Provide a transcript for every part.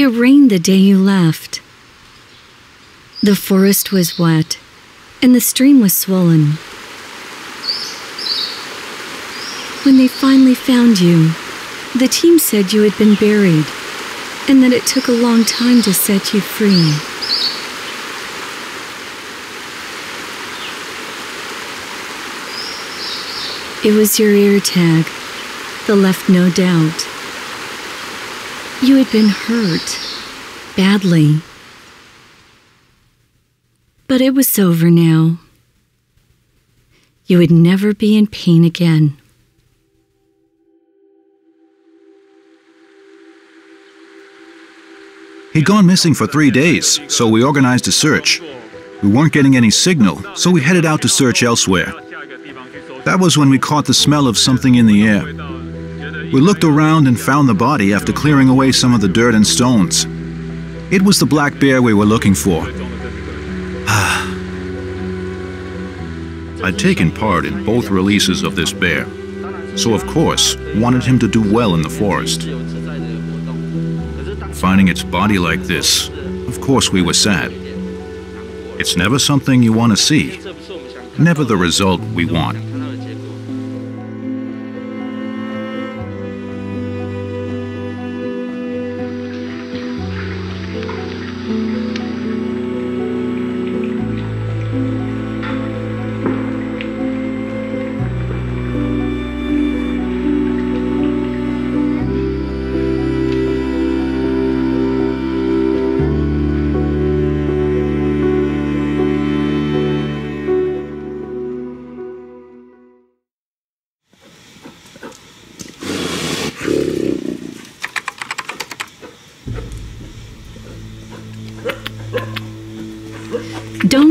It rained the day you left. The forest was wet, and the stream was swollen. When they finally found you, the team said you had been buried, and that it took a long time to set you free. It was your ear tag that left no doubt. You had been hurt, badly. But it was over now. You would never be in pain again. He'd gone missing for 3 days, so we organized a search. We weren't getting any signal, so we headed out to search elsewhere. That was when we caught the smell of something in the air. We looked around and found the body after clearing away some of the dirt and stones. It was the black bear we were looking for. I'd taken part in both releases of this bear, so of course wanted him to do well in the forest. Finding its body like this, of course we were sad. It's never something you want to see, never the result we want.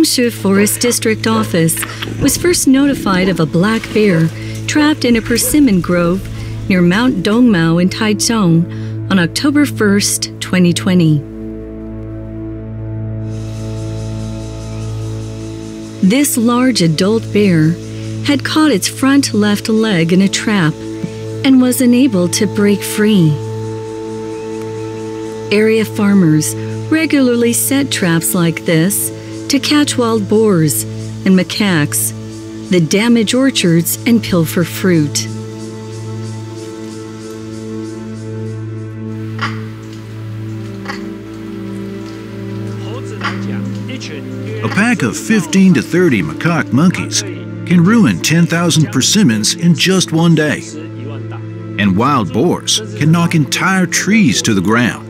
Daxue Forest District Office was first notified of a black bear trapped in a persimmon grove near Mount Dongmao in Taichung on October 1st, 2020. This large adult bear had caught its front left leg in a trap and was unable to break free. Area farmers regularly set traps like this to catch wild boars and macaques that damage orchards and pilfer fruit. A pack of 15 to 30 macaque monkeys can ruin 10,000 persimmons in just one day. And wild boars can knock entire trees to the ground.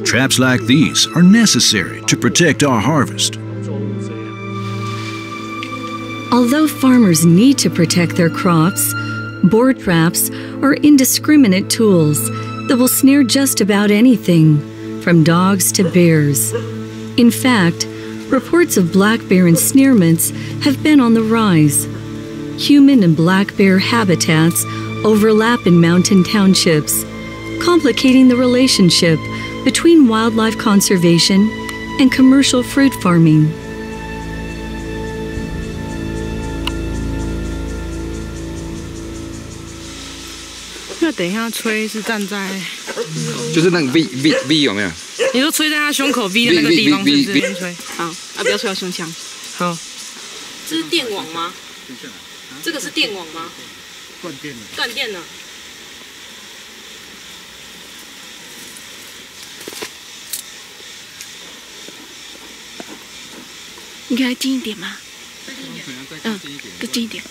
Traps like these are necessary to protect our harvest. Although farmers need to protect their crops, boar traps are indiscriminate tools that will snare just about anything, from dogs to bears. In fact, reports of black bear ensnarements have been on the rise. Human and black bear habitats overlap in mountain townships, complicating the relationship between wildlife conservation and commercial fruit farming. 那等一下吹是站在，就是那个 V 有没有？你说吹在他胸口 V 的那个地方，是不是这边吹？好，不要吹到胸腔。好，这是电网吗？这个是电网吗？断电了。断电了。你给它近一点吗？嗯，更近一点。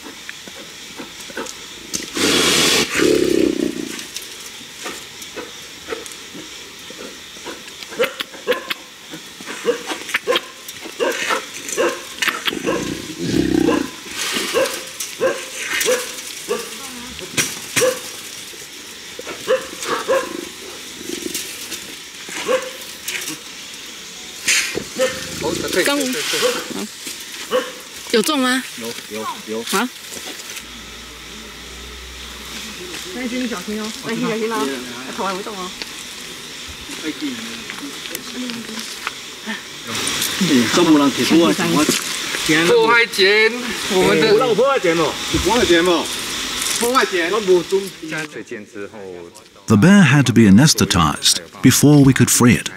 刚有中吗？有。好。那你小心哦，小心哦，头还会动哦。这么人提出啊，破坏钱，我们的有破坏钱哦，有破坏钱哦，破坏钱我无准备。在水溅之后。The bear had to be anesthetized before we could free it.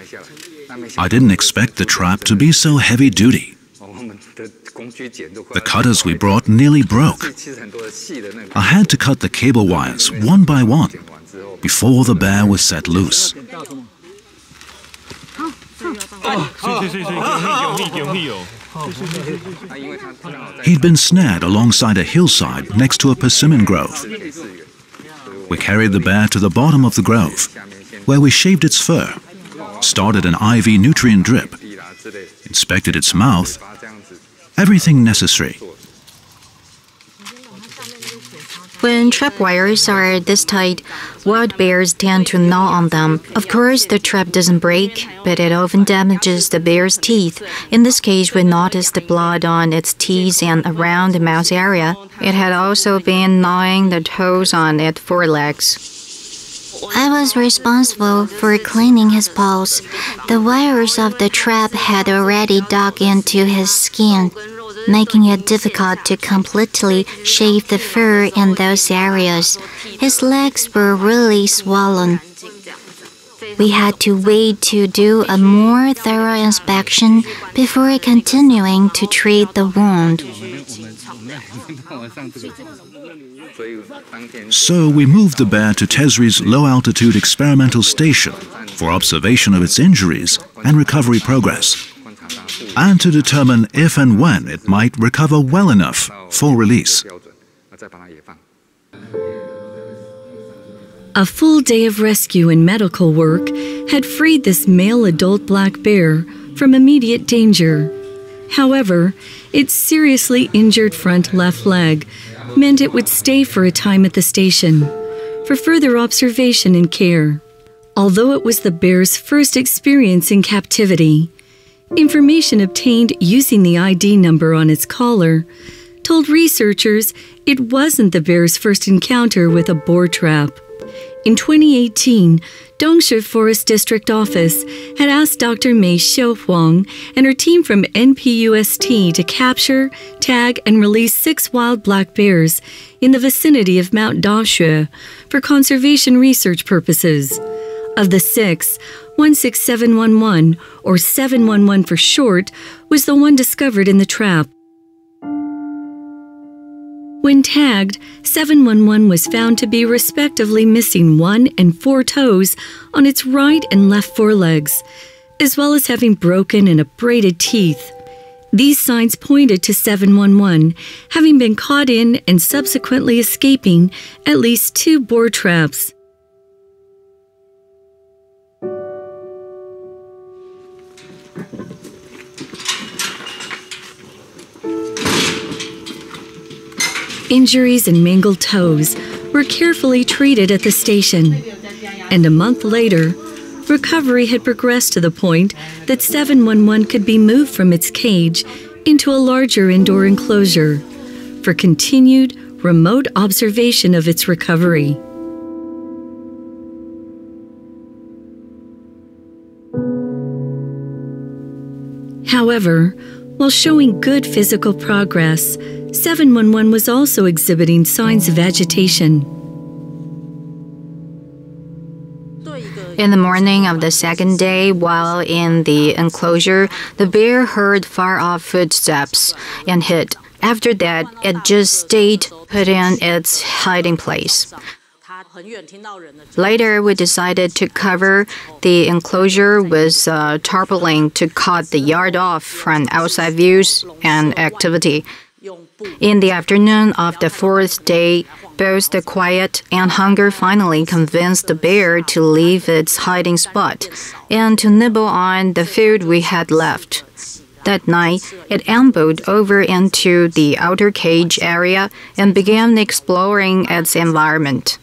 I didn't expect the trap to be so heavy-duty. The cutters we brought nearly broke. I had to cut the cable wires one by one before the bear was set loose. He'd been snared alongside a hillside next to a persimmon grove. We carried the bear to the bottom of the grove, where we shaved its fur, started an IV nutrient drip, inspected its mouth, everything necessary. When trap wires are this tight, wild bears tend to gnaw on them. Of course, the trap doesn't break, but it often damages the bear's teeth. In this case, we noticed the blood on its teeth and around the mouth area. It had also been gnawing the toes on its forelegs. I was responsible for cleaning his paws. The wires of the trap had already dug into his skin, making it difficult to completely shave the fur in those areas. His legs were really swollen. We had to wait to do a more thorough inspection before continuing to treat the wound. So we moved the bear to Tesri's low-altitude experimental station for observation of its injuries and recovery progress, and to determine if and when it might recover well enough for release. A full day of rescue and medical work had freed this male adult black bear from immediate danger. However, its seriously injured front left leg meant it would stay for a time at the station for further observation and care. Although it was the bear's first experience in captivity, information obtained using the ID number on its collar told researchers it wasn't the bear's first encounter with a boar trap. In 2018, Daxue Forest District Office had asked Dr. Mei Xiuhuang and her team from NPUST to capture, tag, and release 6 wild black bears in the vicinity of Mount Daxue for conservation research purposes. Of the 6, 16711, or 711 for short, was the one discovered in the trap. When tagged, 711 was found to be respectively missing 1 and 4 toes on its right and left forelegs, as well as having broken and abraded teeth. These signs pointed to 711 having been caught in and subsequently escaping at least 2 boar traps. Injuries and mangled toes were carefully treated at the station, and a month later, recovery had progressed to the point that 711 could be moved from its cage into a larger indoor enclosure for continued remote observation of its recovery. However, while showing good physical progress, 711 was also exhibiting signs of agitation. In the morning of the second day, while in the enclosure, the bear heard far-off footsteps and hid. After that, it just stayed put in its hiding place. Later, we decided to cover the enclosure with tarpaulin to cut the yard off from outside views and activity. In the afternoon of the 4th day, both the quiet and hunger finally convinced the bear to leave its hiding spot and to nibble on the food we had left. That night, it ambled over into the outer cage area and began exploring its environment.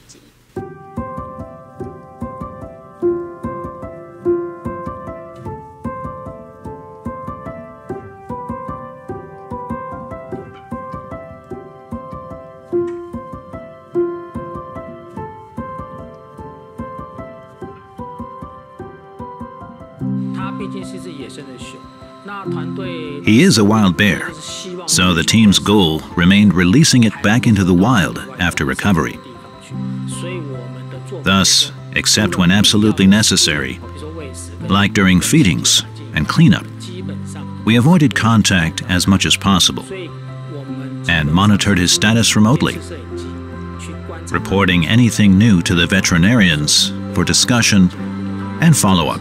He is a wild bear, so the team's goal remained releasing it back into the wild after recovery. Thus, except when absolutely necessary, like during feedings and cleanup. We avoided contact as much as possible and monitored his status remotely, reporting anything new to the veterinarians for discussion and follow-up.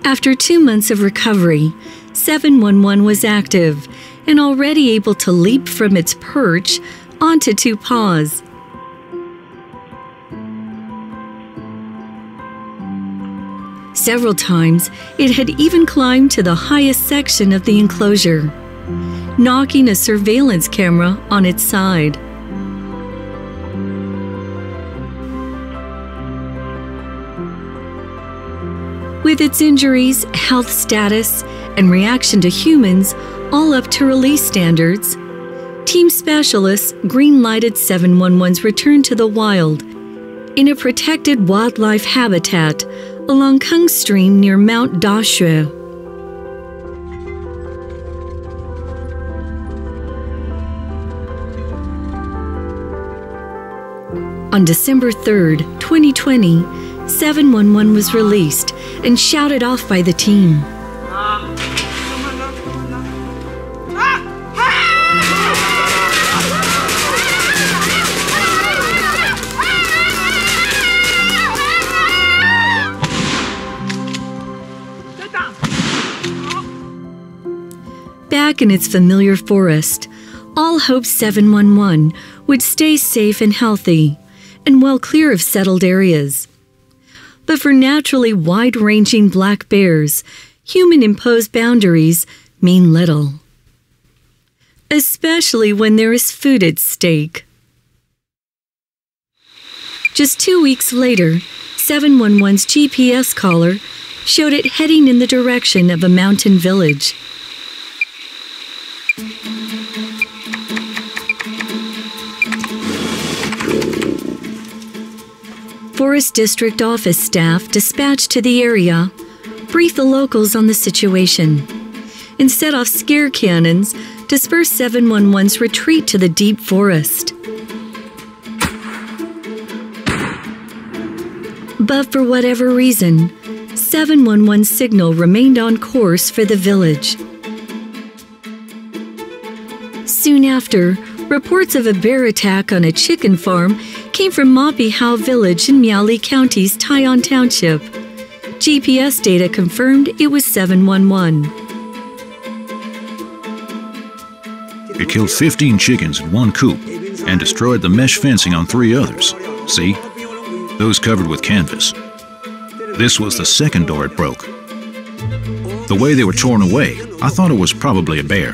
After 2 months of recovery, 711 was active and already able to leap from its perch onto 2 paws. Several times, it had even climbed to the highest section of the enclosure, knocking a surveillance camera on its side. With its injuries, health status, and reaction to humans all up to release standards, team specialists green-lighted 711's return to the wild in a protected wildlife habitat along Kung Stream near Mount Daxue. On December 3rd, 2020, 711 was released and shouted off by the team. Back in its familiar forest, all hoped 711 would stay safe and healthy and well clear of settled areas. But for naturally wide-ranging black bears, human-imposed boundaries mean little, especially when there is food at stake. Just 2 weeks later, 711's GPS collar showed it heading in the direction of a mountain village. Forest District Office staff dispatched to the area briefed the locals on the situation and set off scare cannons to spur 711's retreat to the deep forest. But for whatever reason, 711's signal remained on course for the village. Soon after, reports of a bear attack on a chicken farm came from Mapihao village in Miaoli County's Taichung Township. GPS data confirmed it was 711. It killed 15 chickens in one coop and destroyed the mesh fencing on 3 others. See? Those covered with canvas. This was the second door it broke. The way they were torn away, I thought it was probably a bear.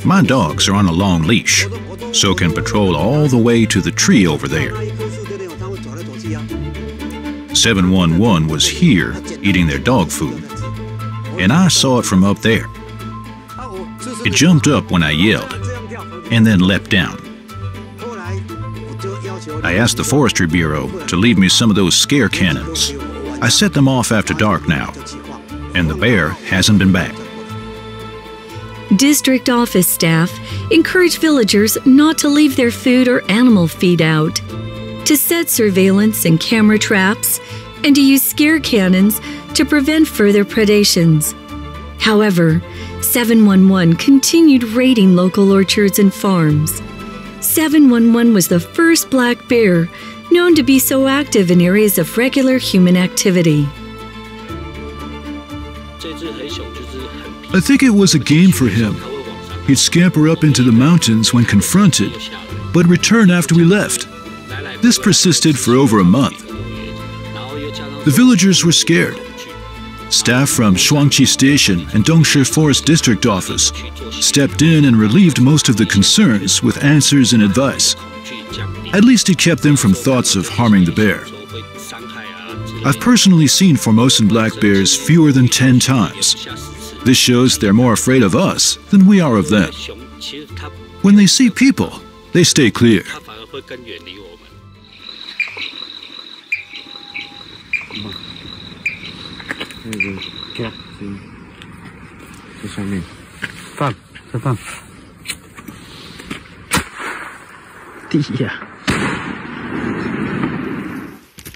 My dogs are on a long leash, so can patrol all the way to the tree over there. 711 was here eating their dog food, and I saw it from up there. It jumped up when I yelled, and then leapt down. I asked the Forestry Bureau to leave me some of those scare cannons. I set them off after dark now, and the bear hasn't been back. District office staff encourage villagers not to leave their food or animal feed out, to set surveillance and camera traps, and to use scare cannons to prevent further predations. However, 711 continued raiding local orchards and farms. 711 was the first black bear known to be so active in areas of regular human activity. I think it was a game for him. He'd scamper up into the mountains when confronted, but return after we left. This persisted for over a month. The villagers were scared. Staff from Shuangqi Station and Dongshi Forest District Office stepped in and relieved most of the concerns with answers and advice. At least it kept them from thoughts of harming the bear. I've personally seen Formosan black bears fewer than 10 times. This shows they're more afraid of us than we are of them. When they see people, they stay clear. 地呀！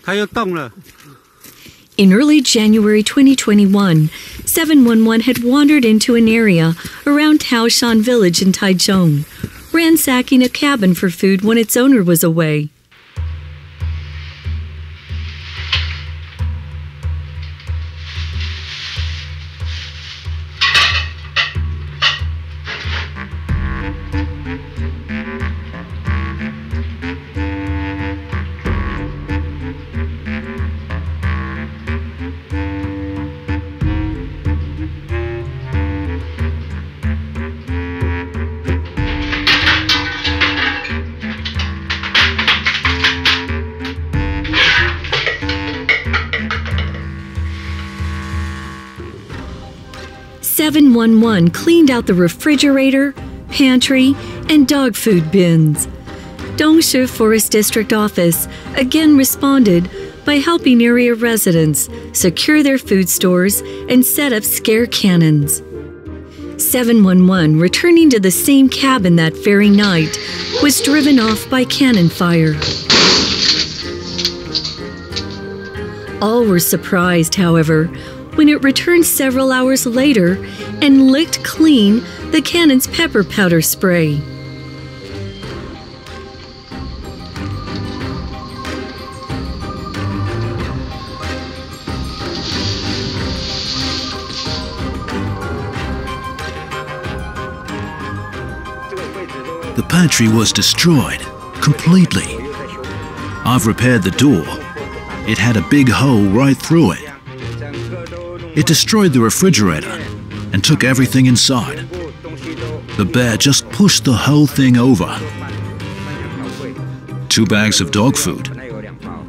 它又动了。 In early January 2021, 711 had wandered into an area around Taishan village in Taichung, ransacking a cabin for food when its owner was away. "711 cleaned out the refrigerator, pantry, and dog food bins. Daxue Forest District Office again responded by helping area residents secure their food stores and set up scare cannons. 711, returning to the same cabin that very night, was driven off by cannon fire. All were surprised, however, when it returned several hours later and licked clean the cannon's pepper powder spray. The pantry was destroyed completely. I've repaired the door. It had a big hole right through it. It destroyed the refrigerator and took everything inside. The bear just pushed the whole thing over. 2 bags of dog food.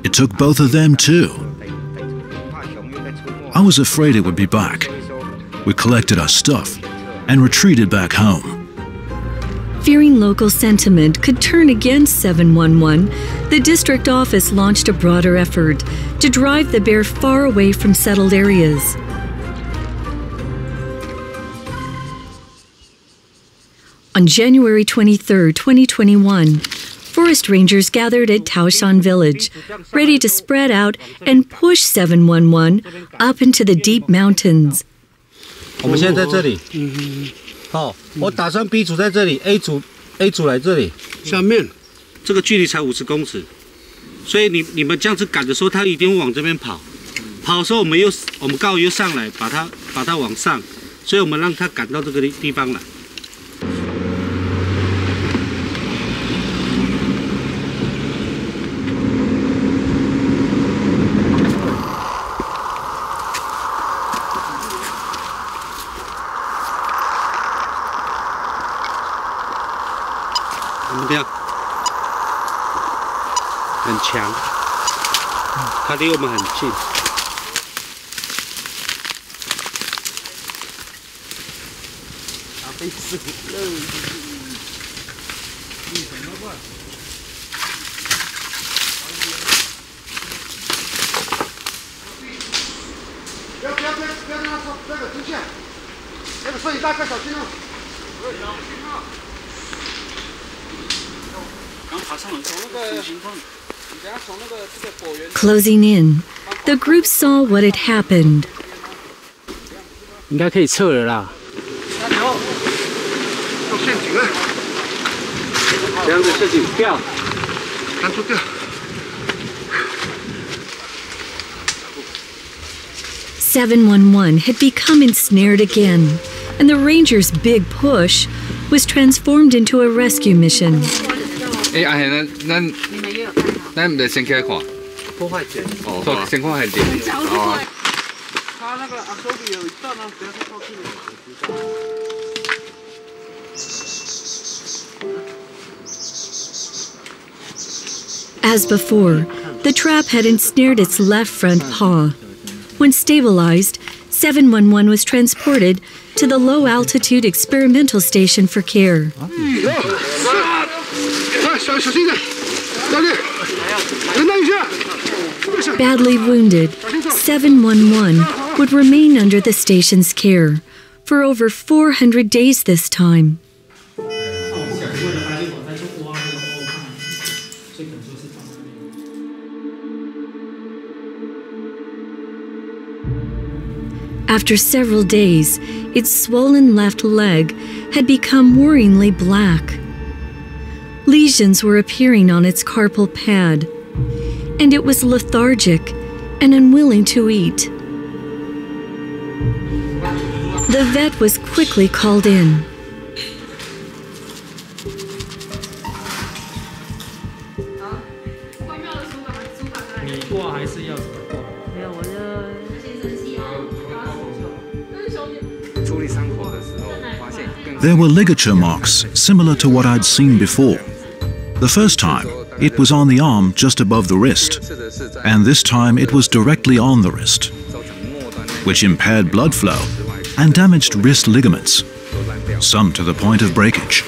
It took both of them too. I was afraid it would be back. We collected our stuff and retreated back home. Fearing local sentiment could turn against 711, the district office launched a broader effort to drive the bear far away from settled areas. On January 23, 2021, forest rangers gathered at Taishan village, ready to spread out and push 711 up into the deep mountains. 我们现在在这里。好，我打算 B 组在这里 ，A 组来这里。下面这个距离才50公尺，所以你们这样子赶的时候，它一定会往这边跑。跑的时候，我们刚好又上来，把它往上，所以我们让它赶到这个地方来。 怎么样？很强，它离我们很近。被死了！你怎么办？不要让它说这个出现，那个摄影大哥小心哦！小心啊！ Closing in, the group saw what had happened. 应该可以撤了啦。加油！有陷阱了，这样子陷阱掉，弹出掉。711 had become ensnared again, and the rangers' big push was transformed into a rescue mission. 哎，阿贤，咱唔得先起来看。破坏点。哦，先看下点。哦。他那个阿手臂有一段呢，不要太靠近了。 As before, the trap had ensnared its left front paw. When stabilized, 711 was transported to the low-altitude experimental station for care. Badly wounded, 711 would remain under the station's care for over 400 days this time. After several days, its swollen left leg had become worryingly black. Lesions were appearing on its carpal pad, and it was lethargic and unwilling to eat. The vet was quickly called in. There were ligature marks, similar to what I'd seen before. The first time, it was on the arm just above the wrist, and this time it was directly on the wrist, which impaired blood flow and damaged wrist ligaments, some to the point of breakage.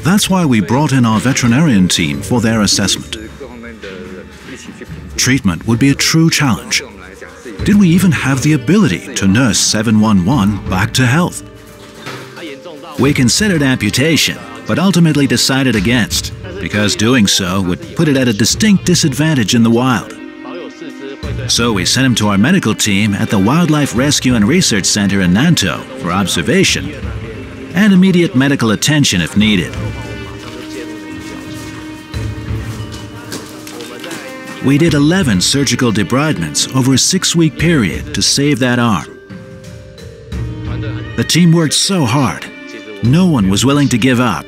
That's why we brought in our veterinarian team for their assessment. Treatment would be a true challenge. Did we even have the ability to nurse 711 back to health? We considered amputation, but ultimately decided against, because doing so would put it at a distinct disadvantage in the wild. So we sent him to our medical team at the Wildlife Rescue and Research Center in Nantou for observation and immediate medical attention if needed. We did 11 surgical debridements over a 6-week period to save that arm. The team worked so hard. No one was willing to give up.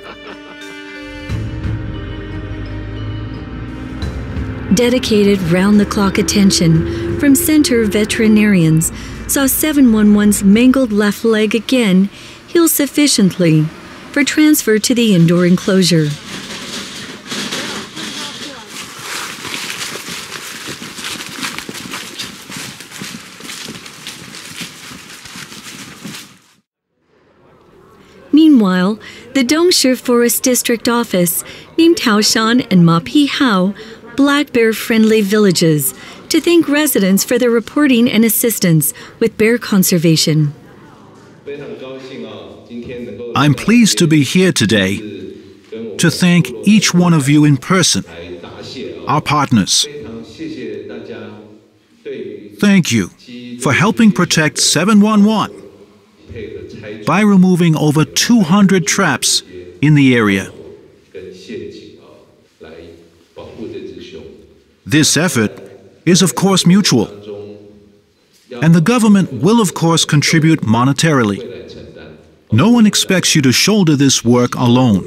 Dedicated round-the-clock attention from center veterinarians saw 711's mangled left leg again heal sufficiently for transfer to the indoor enclosure. Meanwhile, the Daxue Forest District Office named Taoshan and Mapihao black bear-friendly villages to thank residents for their reporting and assistance with bear conservation. I'm pleased to be here today to thank each one of you in person, our partners. Thank you for helping protect 711 by removing over 200 traps in the area. This effort is of course mutual, and the government will of course contribute monetarily. No one expects you to shoulder this work alone.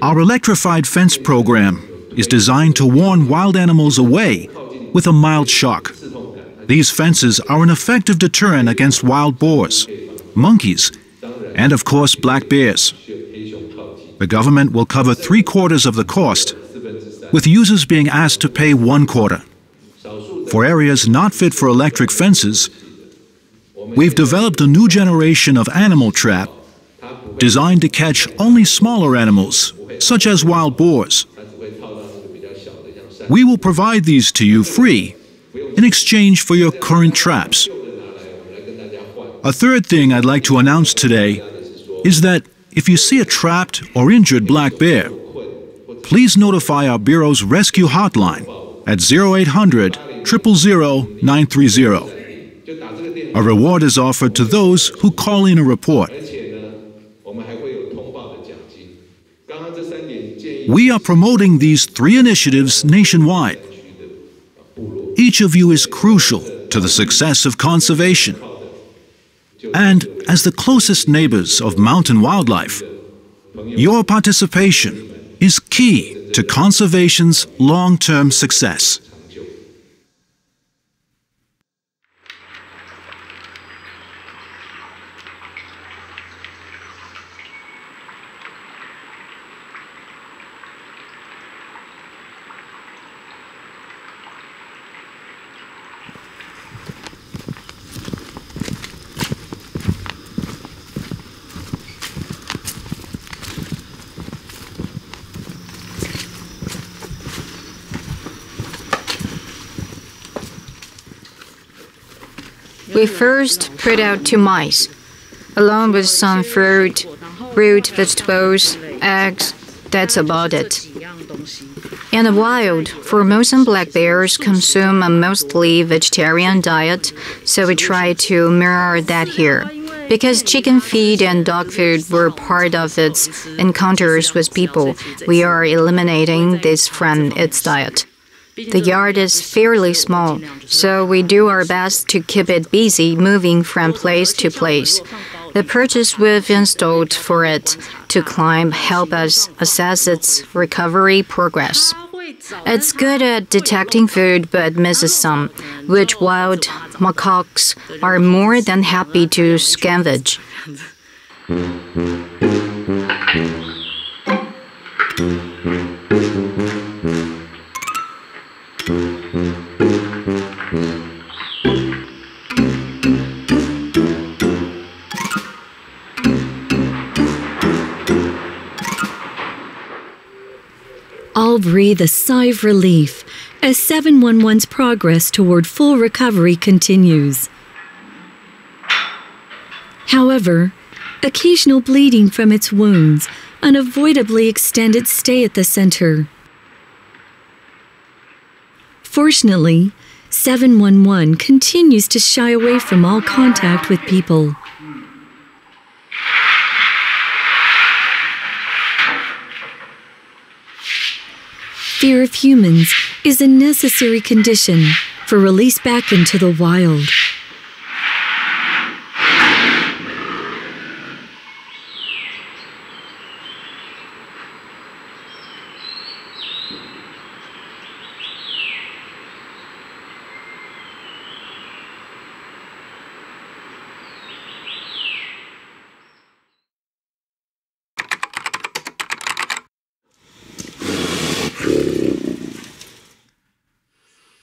Our electrified fence program is designed to warn wild animals away with a mild shock. These fences are an effective deterrent against wild boars, monkeys, and of course black bears. The government will cover 3/4 of the cost, with users being asked to pay 1/4. For areas not fit for electric fences, we've developed a new generation of animal trap designed to catch only smaller animals, such as wild boars. We will provide these to you free in exchange for your current traps. A third thing I'd like to announce today is that if you see a trapped or injured black bear, please notify our Bureau's rescue hotline at 0800 000 930. A reward is offered to those who call in a report. We are promoting these 3 initiatives nationwide. Each of you is crucial to the success of conservation. And as the closest neighbors of mountain wildlife, your participation is key to conservation's long-term success. We first put out 2 mice, along with some fruit, root vegetables, eggs. That's about it. In the wild, Formosan black bears consume a mostly vegetarian diet, so we try to mirror that here. Because chicken feed and dog food were part of its encounters with people, we are eliminating this from its diet. The yard is fairly small, so we do our best to keep it busy moving from place to place. The perches we've installed for it to climb help us assess its recovery progress. It's good at detecting food but misses some, which wild macaques are more than happy to scavenge. All breathe a sigh of relief as 711's progress toward full recovery continues. However, occasional bleeding from its wounds unavoidably extend its stay at the center. Fortunately, 711 continues to shy away from all contact with people. Fear of humans is a necessary condition for release back into the wild.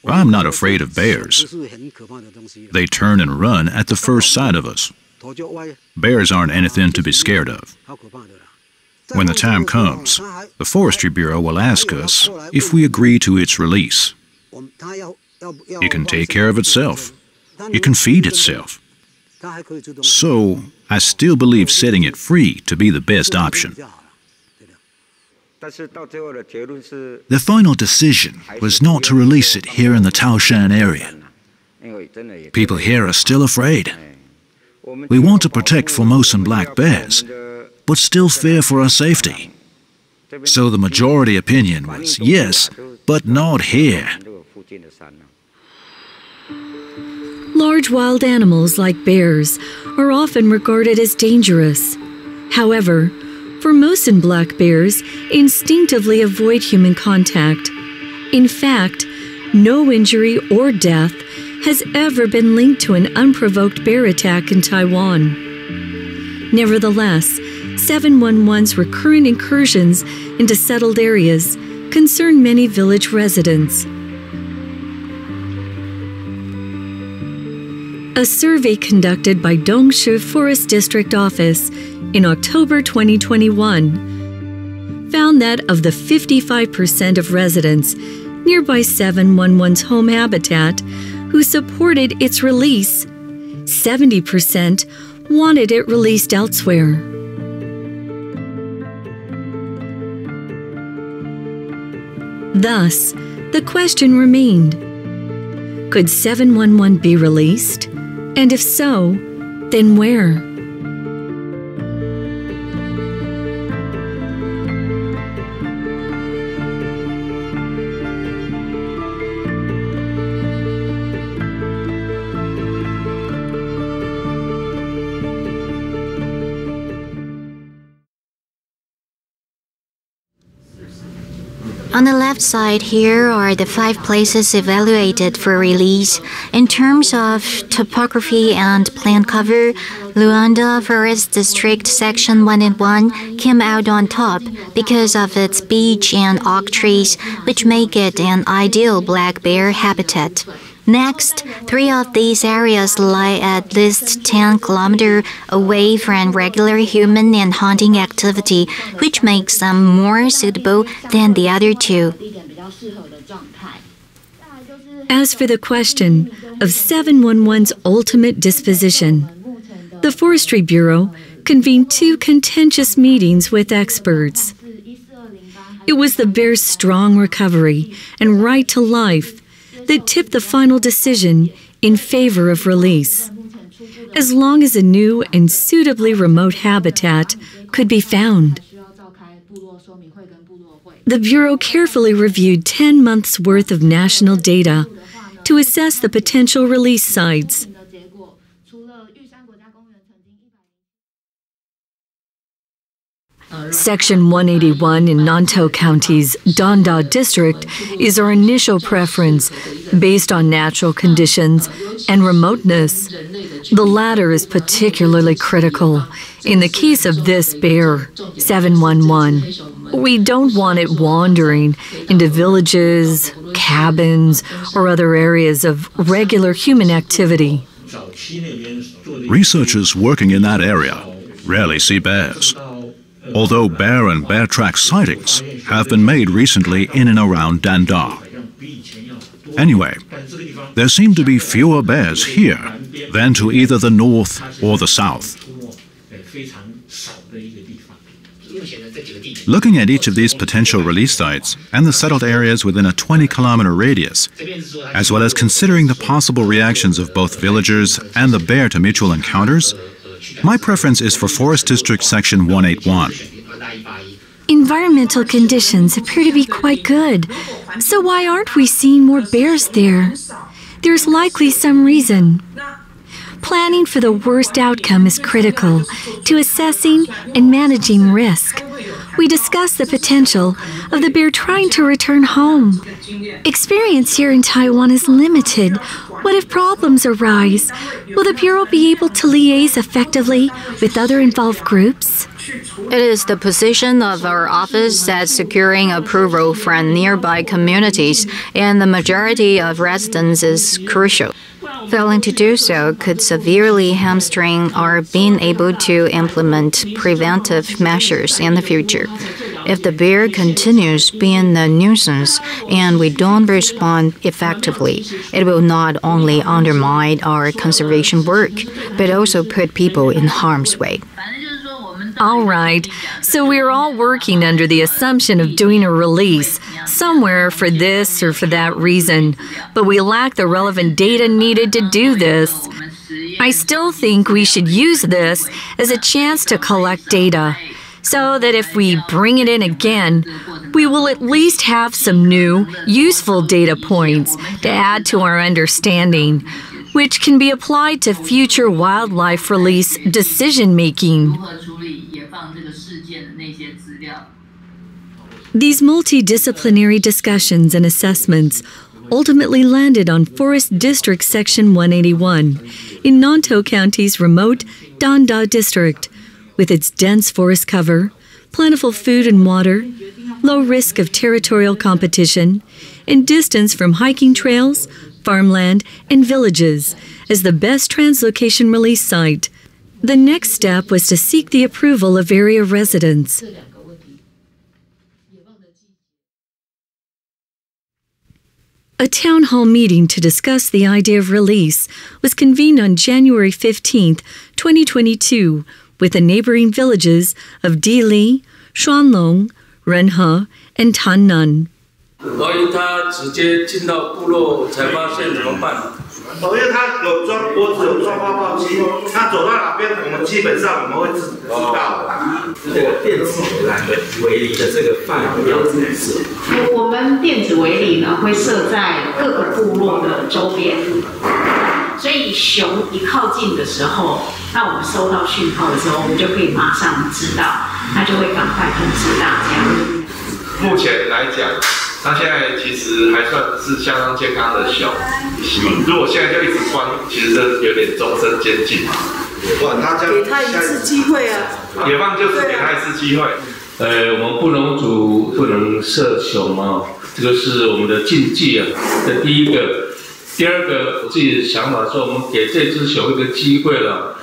I'm not afraid of bears. They turn and run at the first sight of us. Bears aren't anything to be scared of. When the time comes, the Forestry Bureau will ask us if we agree to its release. It can take care of itself. It can feed itself. So, I still believe setting it free to be the best option. The final decision was not to release it here in the Taishan area. People here are still afraid. We want to protect Formosan black bears, but still fear for our safety. So the majority opinion was yes, but not here. Large wild animals like bears are often regarded as dangerous. However, Formosan black bears instinctively avoid human contact. In fact, no injury or death has ever been linked to an unprovoked bear attack in Taiwan. Nevertheless, 711's recurrent incursions into settled areas concern many village residents. A survey conducted by Daxue Forest District Office in October 2021 found that of the 55% of residents nearby 711's home habitat who supported its release, 70% wanted it released elsewhere. Thus, the question remained, could 711 be released? And if so, then where? On the left side here are the 5 places evaluated for release. In terms of topography and plant cover, Luanda Forest District Section 1 and 1 came out on top because of its beech and oak trees, which make it an ideal black bear habitat. Next, 3 of these areas lie at least 10 kilometers away from regular human and hunting activity, which makes them more suitable than the other 2. As for the question of 711's ultimate disposition, the Forestry Bureau convened 2 contentious meetings with experts. It was the bear's strong recovery and right to life that tipped the final decision in favor of release, as long as a new and suitably remote habitat could be found. The Bureau carefully reviewed 10 months' worth of national data to assess the potential release sites. Section 181 in Nantou County's Danda district is our initial preference based on natural conditions and remoteness. The latter is particularly critical in the case of this bear, 711. We don't want it wandering into villages, cabins, or other areas of regular human activity. Researchers working in that area rarely see bears, although bear and bear track sightings have been made recently in and around Danda. Anyway, there seem to be fewer bears here than to either the north or the south. Looking at each of these potential release sites and the settled areas within a 20-kilometer radius, as well as considering the possible reactions of both villagers and the bear to mutual encounters, my preference is for Forest District Section 181. Environmental conditions appear to be quite good, so why aren't we seeing more bears there? There's likely some reason. Planning for the worst outcome is critical to assessing and managing risk. We discussed the potential of the bear trying to return home. Experience here in Taiwan is limited. What if problems arise? Will the Bureau be able to liaise effectively with other involved groups? It is the position of our office that securing approval from nearby communities and the majority of residents is crucial. Failing to do so could severely hamstring our being able to implement preventive measures in the future. If the bear continues being a nuisance and we don't respond effectively, it will not only undermine our conservation work, but also put people in harm's way. All right, so we're all working under the assumption of doing a release somewhere for this or for that reason, but we lack the relevant data needed to do this. I still think we should use this as a chance to collect data, so that if we bring it in again, we will at least have some new, useful data points to add to our understanding, which can be applied to future wildlife release decision-making. These multidisciplinary discussions and assessments ultimately landed on Forest District Section 181 in Nantou County's remote Danda district, with its dense forest cover, plentiful food and water, low risk of territorial competition, and distance from hiking trails, farmland, and villages as the best translocation release site. The next step was to seek the approval of area residents. A town hall meeting to discuss the idea of release was convened on January 15, 2022, with the neighboring villages of Dili, Shuanlong, Renhe, and Tannan. 万一他直接进到部落才发现怎么办？因为他有装脖子有装发报机，他走到哪边，我们基本上我们会知道。这个电子围篱的这个范围要怎么设？我们电子围篱呢会设在各个部落的周边，所以熊一靠近的时候，那我们收到讯号的时候，我们就可以马上知道，那就会赶快通知大家。目前来讲。 它现在其实还算是相当健康的熊，如果现在就一直关，其实这有点终身监禁。给他一次机会啊！野放就是给他一次机会。我们布农族不能射熊哦，这个是我们的禁忌啊。这第一个，第二个，我自己的想法说，我们给这只熊一个机会了。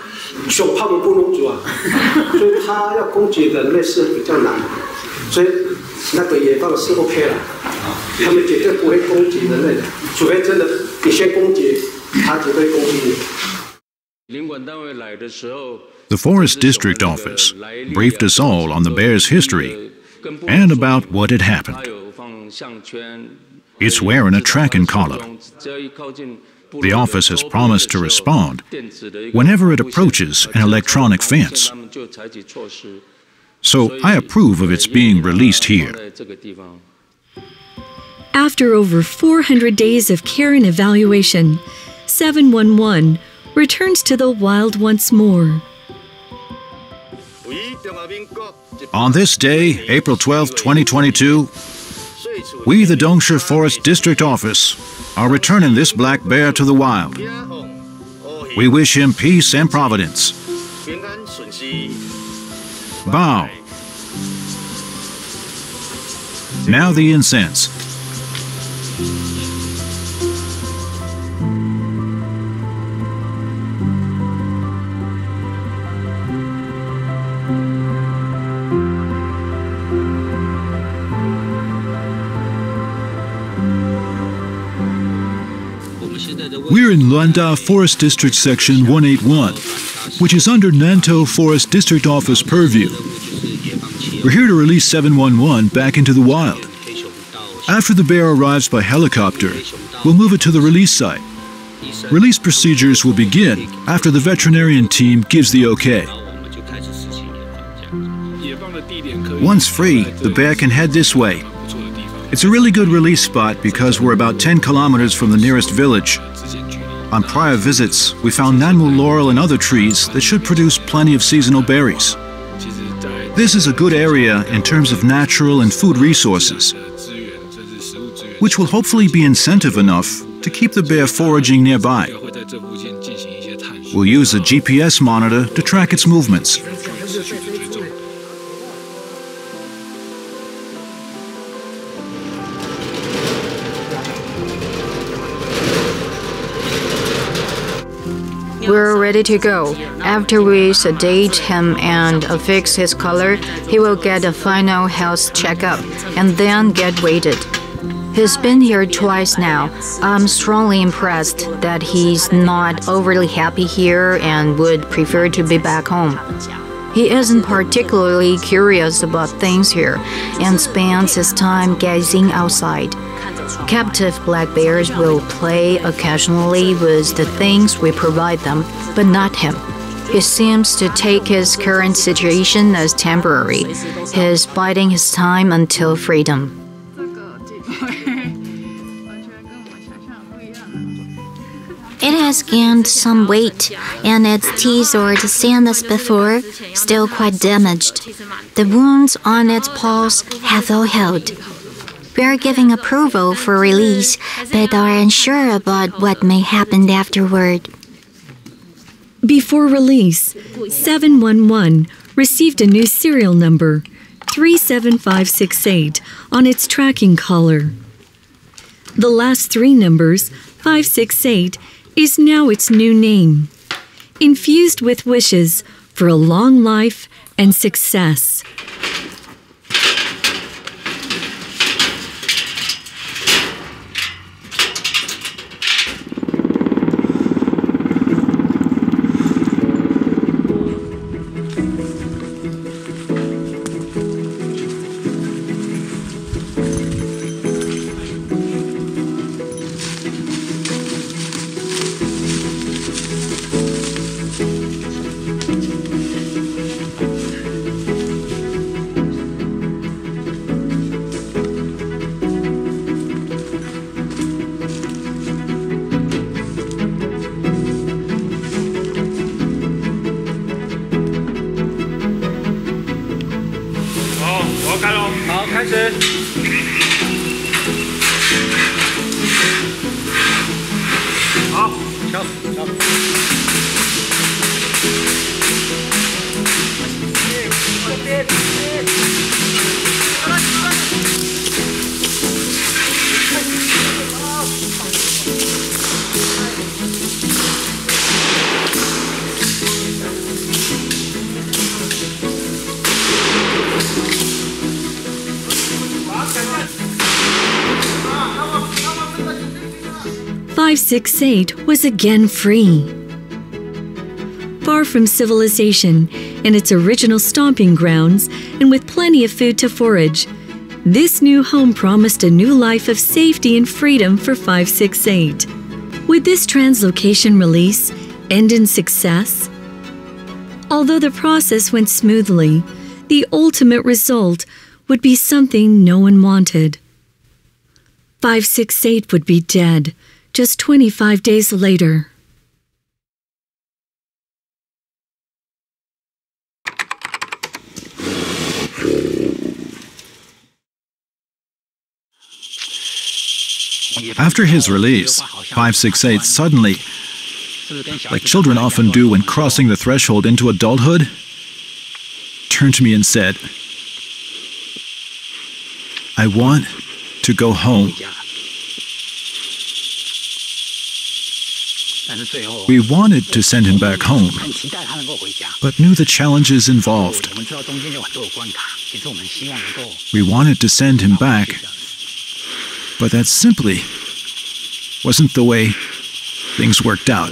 熊怕布农族啊，所以它要攻击人类是比较难，所以。 那个野放是 OK 了，他们绝对不会攻击人类的，除非真的你先攻击，他绝对攻击你。 The Forest District Office briefed us all on the bear's history and about what had happened. It's wearing a tracking collar. The office has promised to respond whenever it approaches an electronic fence. So I approve of its being released here. After over 400 days of care and evaluation, 711 returns to the wild once more. On this day, April 12, 2022, we, the Daxue Forest District Office, are returning this black bear to the wild. We wish him peace and providence. Bow. Now the incense. We're in Nantou Forest District Section 181, which is under Nantou Forest District Office purview. We're here to release 711 back into the wild. After the bear arrives by helicopter, we'll move it to the release site. Release procedures will begin after the veterinarian team gives the okay. Once free, the bear can head this way. It's a really good release spot because we're about 10 kilometers from the nearest village. On prior visits, we found Nanmu laurel and other trees that should produce plenty of seasonal berries. This is a good area in terms of natural and food resources, which will hopefully be incentive enough to keep the bear foraging nearby. We'll use a GPS monitor to track its movements. We're ready to go. After we sedate him and affix his collar, he will get a final health checkup and then get weighted. He's been here twice now. I'm strongly impressed that he's not overly happy here and would prefer to be back home. He isn't particularly curious about things here and spends his time gazing outside. Captive black bears will play occasionally with the things we provide them, but not him. He seems to take his current situation as temporary. He's biding his time until freedom. It has gained some weight, and its teeth are the same as before, still quite damaged. The wounds on its paws have all healed. We are giving approval for release, but are unsure about what may happen afterward. Before release, 711 received a new serial number, 37568, on its tracking collar. The last three numbers, 568, is now its new name, infused with wishes for a long life and success. .568 was again free. far from civilization and its original stomping grounds, and with plenty of food to forage. This new home promised a new life of safety and freedom for 568. Would this translocation release end in success? Although the process went smoothly, the ultimate result would be something no one wanted. 568 would be dead just 25 days later. After his release, 568 suddenly, like children often do when crossing the threshold into adulthood, turned to me and said, "I want to go home." We wanted to send him back home, but knew the challenges involved. We wanted to send him back, but that simply wasn't the way things worked out.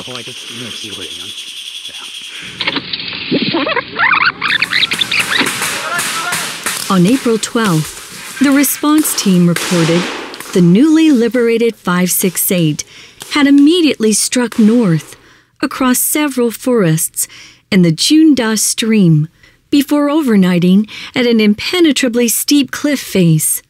On April 12th, the response team reported the newly liberated 568 had immediately struck north across several forests and the Junda stream before overnighting at an impenetrably steep cliff face.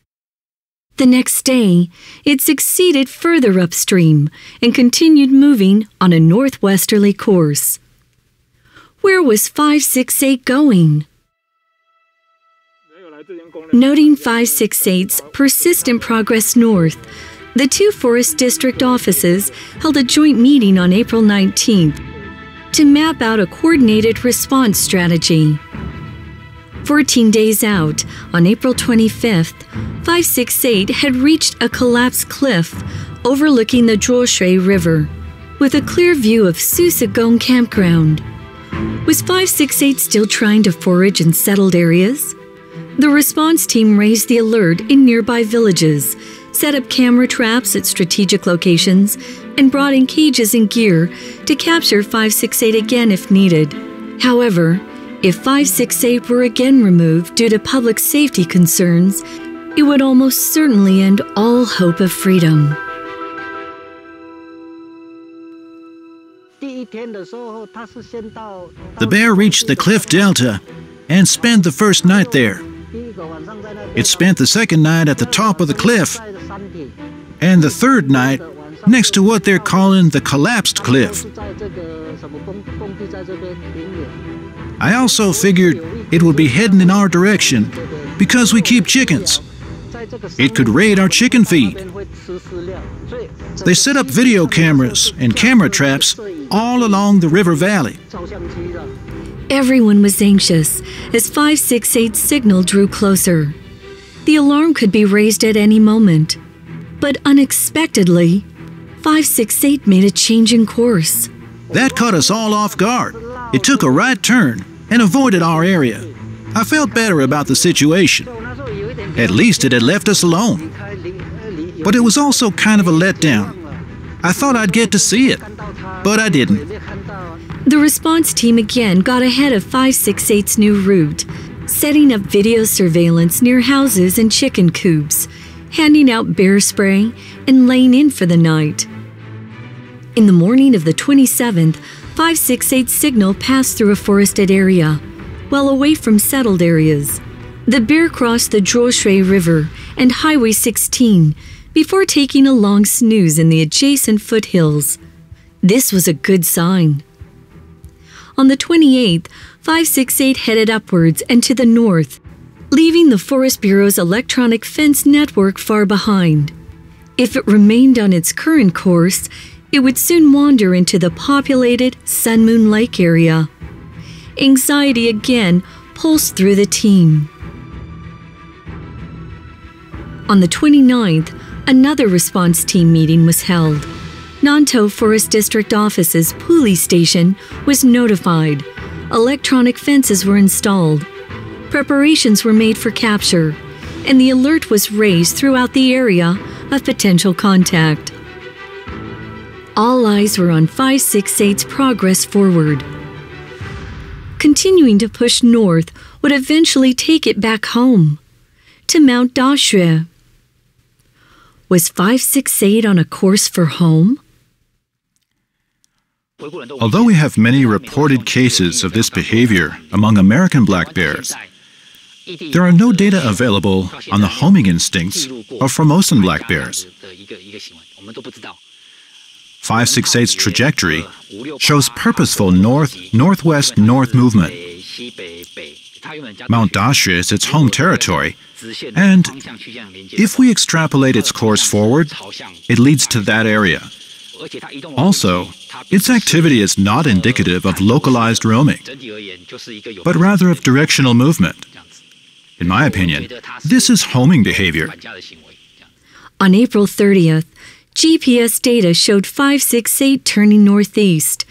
The next day, it succeeded further upstream and continued moving on a northwesterly course. Where was 568 going? Noting 568's persistent progress north, the two Forest District offices held a joint meeting on April 19th to map out a coordinated response strategy. 14 days out, on April 25th, 568 had reached a collapsed cliff overlooking the Daxue River, with a clear view of Susegong campground. Was 568 still trying to forage in settled areas? The response team raised the alert in nearby villages, set up camera traps at strategic locations, and brought in cages and gear to capture 568 again if needed. However, if 568 were again removed due to public safety concerns, it would almost certainly end all hope of freedom. The bear reached the cliff delta and spent the first night there. It spent the second night at the top of the cliff, and the third night next to what they're calling the collapsed cliff. I also figured it would be heading in our direction because we keep chickens. It could raid our chicken feed. They set up video cameras and camera traps all along the river valley. Everyone was anxious as 568's signal drew closer. The alarm could be raised at any moment. But unexpectedly, 568 made a change in course. That caught us all off guard. It took a right turn and avoided our area. I felt better about the situation. At least it had left us alone. But it was also kind of a letdown. I thought I'd get to see it, but I didn't. The response team again got ahead of 568's new route, setting up video surveillance near houses and chicken coops, handing out bear spray, and laying in for the night. In the morning of the 27th, 568's signal passed through a forested area, well away from settled areas. The bear crossed the Daxue River and Highway 16 before taking a long snooze in the adjacent foothills. This was a good sign. On the 28th, 568 headed upwards and to the north, leaving the Forest Bureau's electronic fence network far behind. If it remained on its current course, it would soon wander into the populated Sun Moon Lake area. Anxiety again pulsed through the team. On the 29th, another response team meeting was held. Nantou Forest District Office's police station was notified. Electronic fences were installed. Preparations were made for capture, and the alert was raised throughout the area of potential contact. All eyes were on 568's progress forward. continuing to push north would eventually take it back home, to Mount Daxue. Was 568 on a course for home? Although we have many reported cases of this behavior among American black bears, there are no data available on the homing instincts of Formosan black bears. 568's trajectory shows purposeful north-northwest-north movement. Mount Daxue is its home territory, and if we extrapolate its course forward, it leads to that area. Also, its activity is not indicative of localized roaming, but rather of directional movement. In my opinion, this is homing behavior. On April 30th, GPS data showed 568 turning northeast,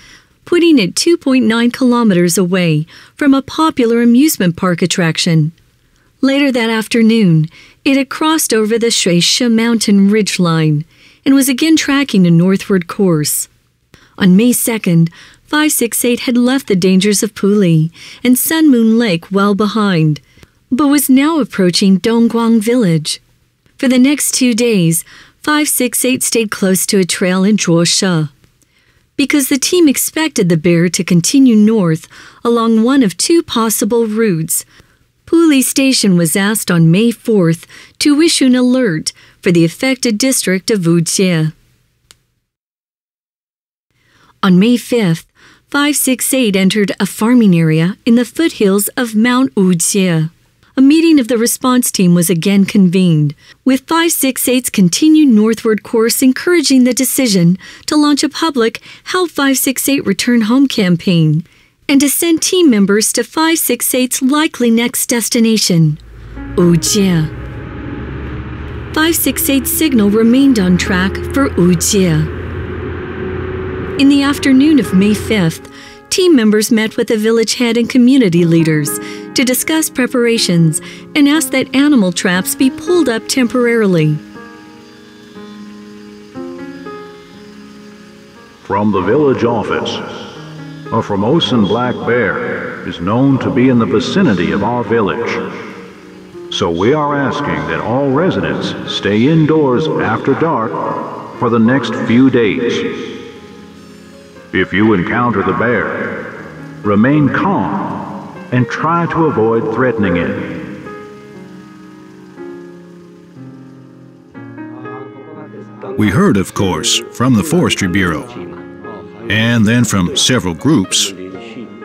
putting it 2.9 kilometers away from a popular amusement park attraction. Later that afternoon, it had crossed over the Shuishe mountain ridgeline and was again tracking a northward course. On May 2nd, 568 had left the dangers of Puli and Sun Moon Lake well behind, but was now approaching Dongguang village. For the next 2 days, 568 stayed close to a trail in Zhuoshe. Because the team expected the bear to continue north along one of 2 possible routes, Puli Station was asked on May 4th to issue an alert for the affected district of Wujie. On May 5th, 568 entered a farming area in the foothills of Mount Wujie. A meeting of the response team was again convened, with 568's continued northward course encouraging the decision to launch a public Help 568 Return Home campaign and to send team members to 568's likely next destination, Wujie. 568's signal remained on track for Wujie. In the afternoon of May 5th, team members met with the village head and community leaders to discuss preparations and ask that animal traps be pulled up temporarily. From the village office, a Formosan black bear is known to be in the vicinity of our village. So we are asking that all residents stay indoors after dark for the next few days. If you encounter the bear, remain calm and try to avoid threatening it. We heard, of course, from the Forestry Bureau, and then from several groups,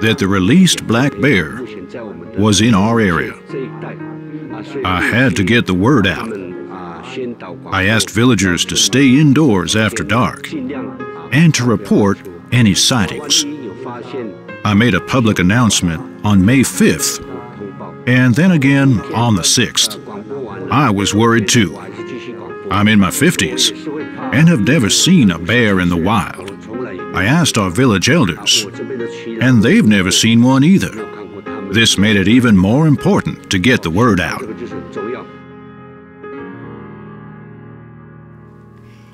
that the released black bear was in our area. I had to get the word out. I asked villagers to stay indoors after dark and to report any sightings. I made a public announcement on May 5th, and then again on the 6th. I was worried too. I'm in my 50s and have never seen a bear in the wild. I asked our village elders, and they've never seen one either. This made it even more important to get the word out.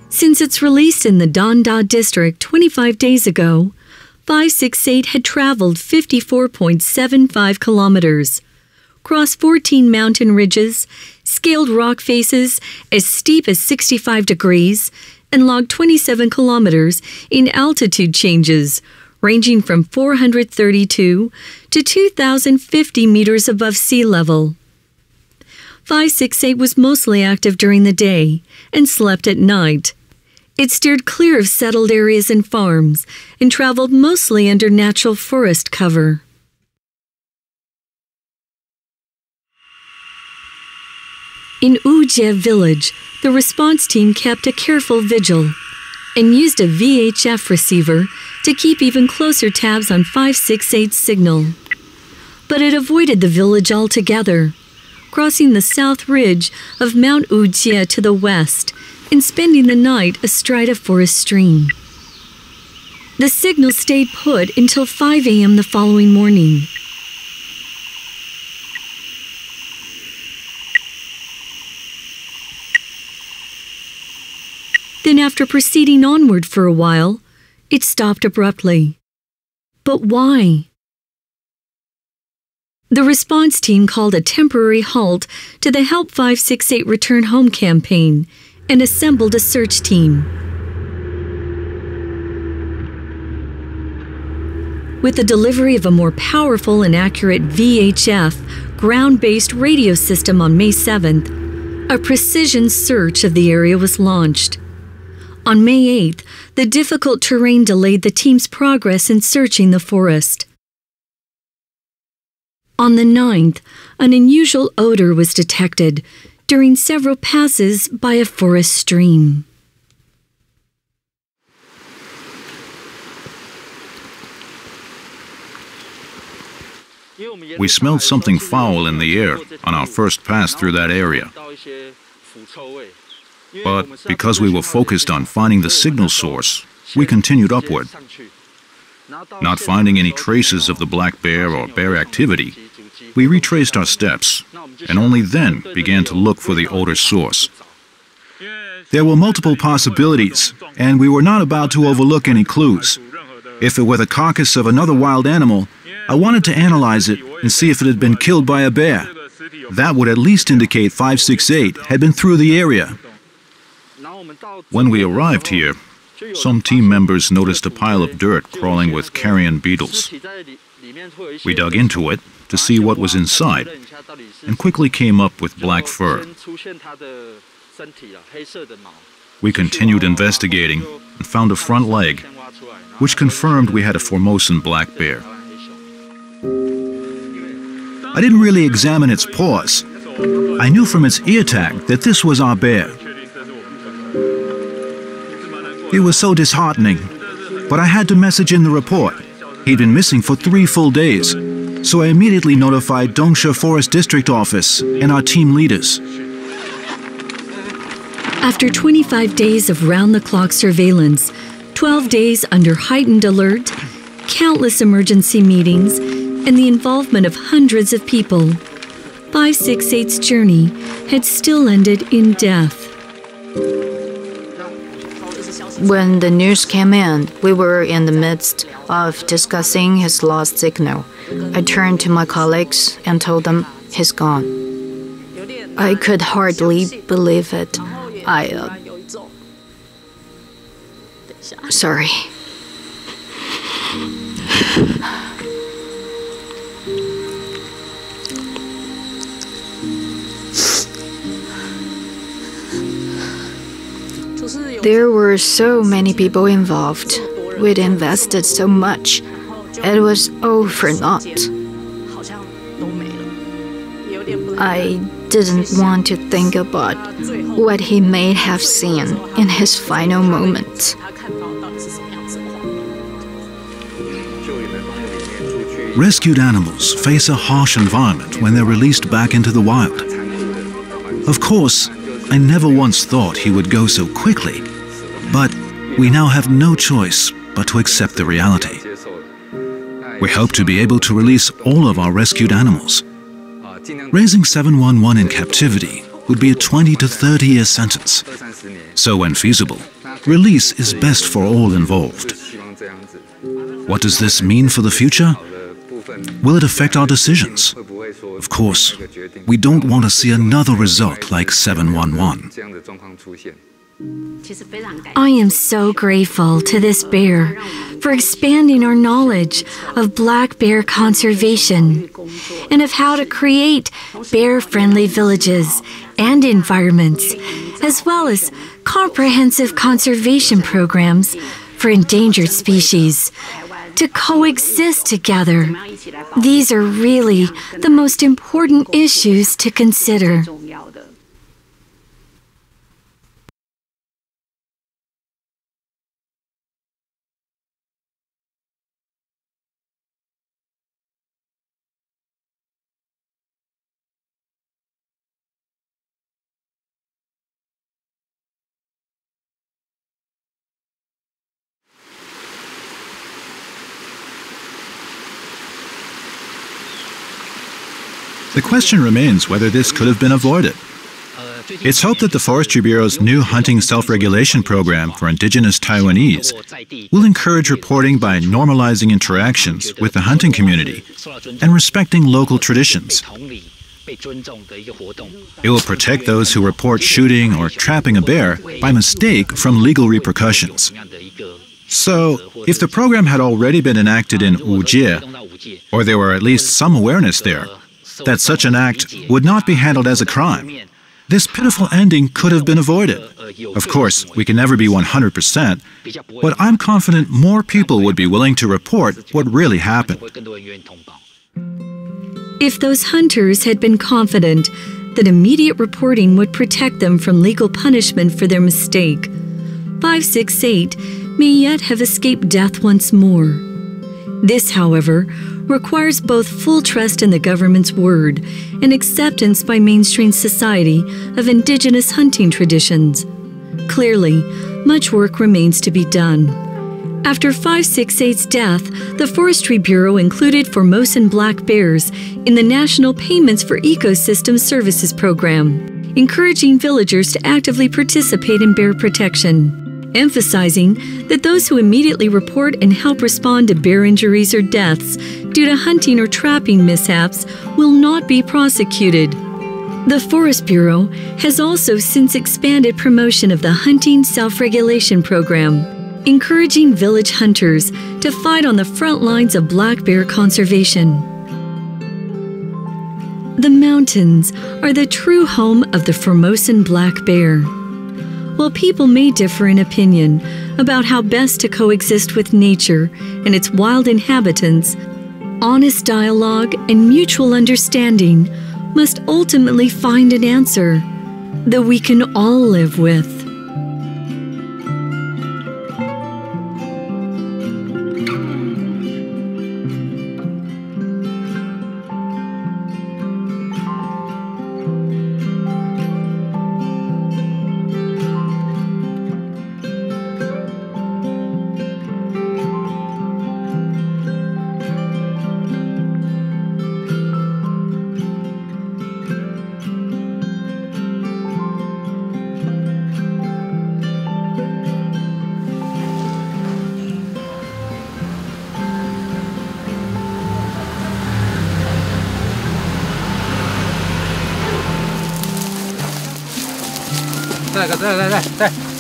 Since its release in the Danda district 25 days ago, 568 had traveled 54.75 kilometers, crossed 14 mountain ridges, scaled rock faces as steep as 65 degrees, and logged 27 kilometers in altitude changes, ranging from 432 to 2,050 meters above sea level. 568 was mostly active during the day and slept at night. It steered clear of settled areas and farms and traveled mostly under natural forest cover. In Wujie village, the response team kept a careful vigil and used a VHF receiver to keep even closer tabs on 568's signal. But it avoided the village altogether, crossing the south ridge of Mount Wujie to the west and spending the night astride a forest stream. The signal stayed put until 5 a.m. the following morning. Then, after proceeding onward for a while, it stopped abruptly. But why? The response team called a temporary halt to the Help 568 Return Home campaign and assembled a search team. With the delivery of a more powerful and accurate VHF ground-based radio system on May 7th, a precision search of the area was launched. On May 8th, the difficult terrain delayed the team's progress in searching the forest. On the 9th, an unusual odor was detected during several passes by a forest stream. We smelled something foul in the air on our first pass through that area. But because we were focused on finding the signal source, we continued upward. Not finding any traces of the black bear or bear activity, we retraced our steps and only then began to look for the odor source. There were multiple possibilities, and we were not about to overlook any clues. If it were the carcass of another wild animal, I wanted to analyze it and see if it had been killed by a bear. That would at least indicate 568 had been through the area. When we arrived here, some team members noticed a pile of dirt crawling with carrion beetles. We dug into it to see what was inside and quickly came up with black fur. We continued investigating and found a front leg, which confirmed we had a Formosan black bear. I didn't really examine its paws. I knew from its ear tag that this was our bear. It was so disheartening, but I had to message in the report. He'd been missing for 3 full days, so I immediately notified Daxue Forest District Office and our team leaders. After 25 days of round-the-clock surveillance, 12 days under heightened alert, countless emergency meetings, and the involvement of hundreds of people, 568's journey had still ended in death. When the news came in, we were in the midst of discussing his lost signal. I turned to my colleagues and told them he's gone. I could hardly believe it. Sorry. There were so many people involved. We'd invested so much. It was all for naught. I didn't want to think about what he may have seen in his final moments. Rescued animals face a harsh environment when they're released back into the wild. Of course, I never once thought he would go so quickly, but we now have no choice but to accept the reality. We hope to be able to release all of our rescued animals. Raising 711 in captivity would be a 20 to 30 year sentence. So when feasible, release is best for all involved. What does this mean for the future? Will it affect our decisions? Of course, we don't want to see another result like 711. I am so grateful to this bear for expanding our knowledge of black bear conservation and of how to create bear-friendly villages and environments, as well as comprehensive conservation programs for endangered species to coexist together. These are really the most important issues to consider. The question remains whether this could have been avoided. It's hoped that the Forestry Bureau's new hunting self-regulation program for indigenous Taiwanese will encourage reporting by normalizing interactions with the hunting community and respecting local traditions. It will protect those who report shooting or trapping a bear by mistake from legal repercussions. So, if the program had already been enacted in Wujie, or there were at least some awareness there, that such an act would not be handled as a crime, this pitiful ending could have been avoided. Of course, we can never be 100%, but I'm confident more people would be willing to report what really happened. If those hunters had been confident that immediate reporting would protect them from legal punishment for their mistake, 568 may yet have escaped death once more. This, however, requires both full trust in the government's word and acceptance by mainstream society of indigenous hunting traditions. Clearly, much work remains to be done. After 568's death, the Forestry Bureau included Formosan black bears in the National Payments for Ecosystem Services program, encouraging villagers to actively participate in bear protection, emphasizing that those who immediately report and help respond to bear injuries or deaths due to hunting or trapping mishaps will not be prosecuted. The Forest Bureau has also since expanded promotion of the Hunting Self-Regulation Program, encouraging village hunters to fight on the front lines of black bear conservation. The mountains are the true home of the Formosan black bear. While people may differ in opinion about how best to coexist with nature and its wild inhabitants, honest dialogue and mutual understanding must ultimately find an answer that we can all live with.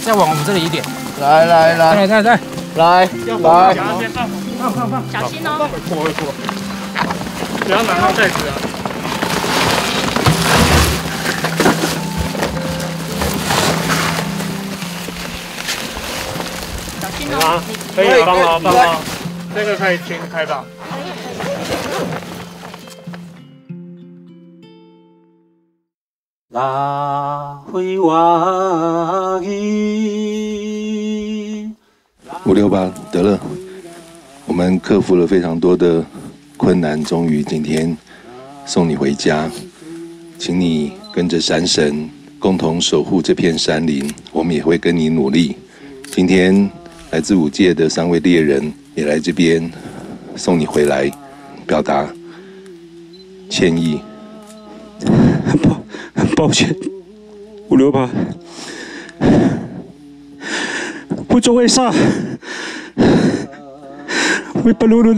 再往我们这里一点。来，放，小心哦。不要拿到袋子啊。小心哦。可以放了，这个可以先开吧。568得了，我们克服了非常多的困难，终于今天送你回家，请你跟着山神共同守护这片山林，我们也会跟你努力。今天来自5届的3位猎人也来这边送你回来，表达歉意。很抱歉，568，我做为啥？为不鲁伦，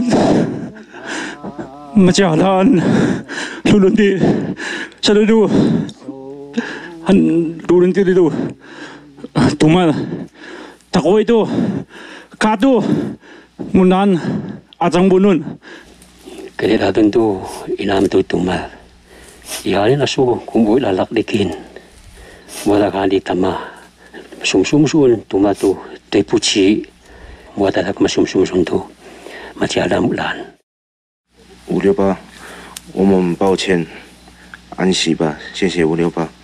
มาจากท่านลุลุนที่ฉันดูฮันลุลุนที่ดูตุมาตะโกยดูกาดูมุนันอาจังบุนุนก็ได้รับดูอินามตุตุมาอย่างนี้นะสู้คุมบุยละลักดิกินมัวตะการดิตามาสุ่มตุมาตุเตปุชีมัวตะทักมาสุ่มตุมาจากลำลาน568，我们抱歉，安息吧，谢谢568。